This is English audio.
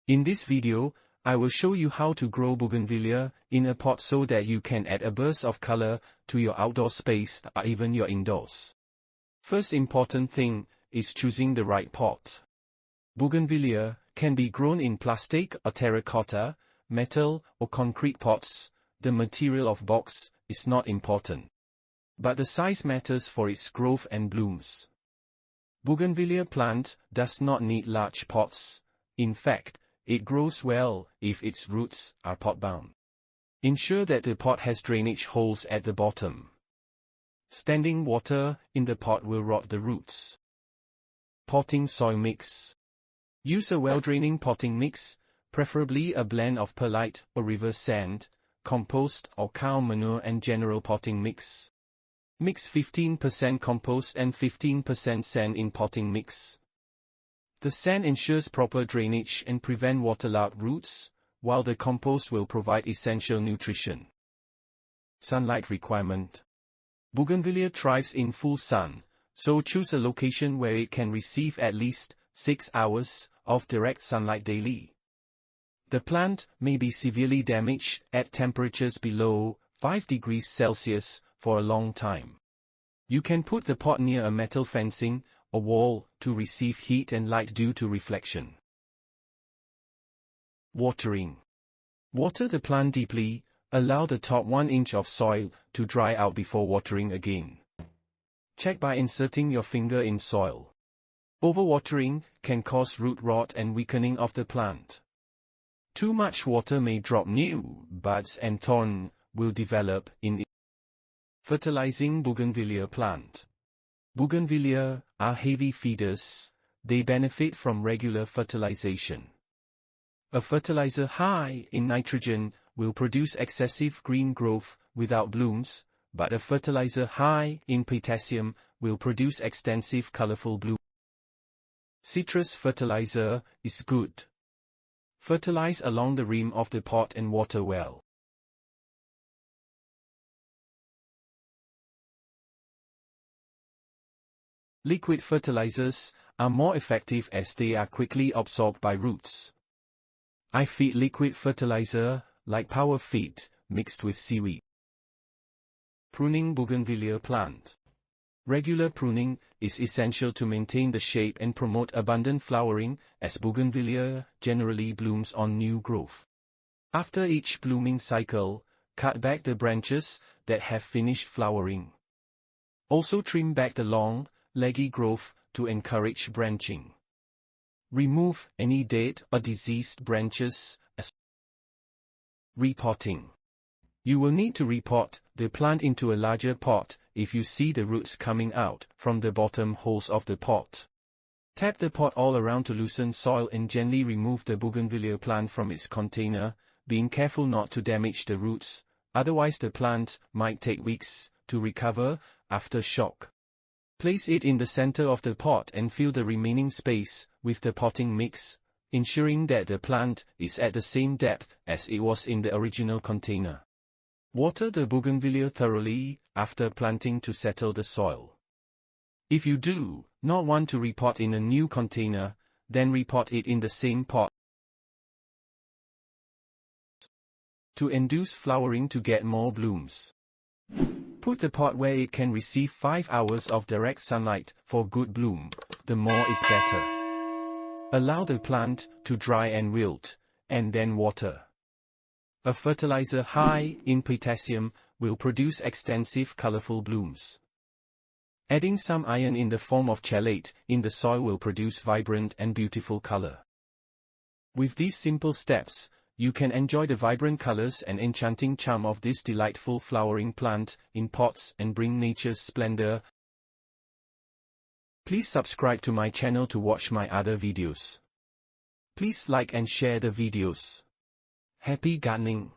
In this video, I will show you how to grow bougainvillea in a pot so that you can add a burst of color to your outdoor space or even your indoors. First important thing is choosing the right pot. Bougainvillea can be grown in plastic or terracotta, metal or concrete pots. The material of box is not important, but the size matters for its growth and blooms. Bougainvillea plant does not need large pots. In fact, it grows well if its roots are pot-bound. Ensure that the pot has drainage holes at the bottom. Standing water in the pot will rot the roots. Potting soil mix. Use a well-draining potting mix, preferably a blend of perlite or river sand, compost or cow manure and general potting mix. Mix 15% compost and 15% sand in potting mix. The sand ensures proper drainage and prevent waterlogged roots, while the compost will provide essential nutrition. Sunlight requirement. Bougainvillea thrives in full sun, so choose a location where it can receive at least 6 hours of direct sunlight daily. The plant may be severely damaged at temperatures below 5 degrees Celsius for a long time. You can put the pot near a metal fencing or wall to receive heat and light due to reflection. Watering. Water the plant deeply, allow the top 1 inch of soil to dry out before watering again. Check by inserting your finger in soil. Overwatering can cause root rot and weakening of the plant. Too much water may drop new buds and thorn will develop in it. Fertilizing bougainvillea plant. Bougainvillea are heavy feeders. They benefit from regular fertilization. A fertilizer high in nitrogen will produce excessive green growth without blooms, but a fertilizer high in potassium will produce extensive colorful blooms. Citrus fertilizer is good. Fertilize along the rim of the pot and water well. Liquid fertilizers are more effective as they are quickly absorbed by roots. I feed liquid fertilizer, like power feed, mixed with seaweed. Pruning bougainvillea plant. Regular pruning is essential to maintain the shape and promote abundant flowering, as bougainvillea generally blooms on new growth. After each blooming cycle, cut back the branches that have finished flowering. Also trim back the long, leggy growth to encourage branching. Remove any dead or diseased branches. Repotting. You will need to repot the plant into a larger pot if you see the roots coming out from the bottom holes of the pot. Tap the pot all around to loosen soil and gently remove the bougainvillea plant from its container, being careful not to damage the roots, otherwise the plant might take weeks to recover after shock. Place it in the center of the pot and fill the remaining space with the potting mix, ensuring that the plant is at the same depth as it was in the original container. Water the bougainvillea thoroughly after planting to settle the soil. If you do not want to repot in a new container, then repot it in the same pot. To induce flowering to get more blooms. Put the pot where it can receive 5 hours of direct sunlight for good bloom. The more is better. Allow the plant to dry and wilt, and then water. A fertilizer high in potassium will produce extensive colorful blooms. Adding some iron in the form of chelate in the soil will produce vibrant and beautiful color. With these simple steps, you can enjoy the vibrant colors and enchanting charm of this delightful flowering plant in pots and bring nature's splendor. Please subscribe to my channel to watch my other videos. Please like and share the videos. Happy gardening!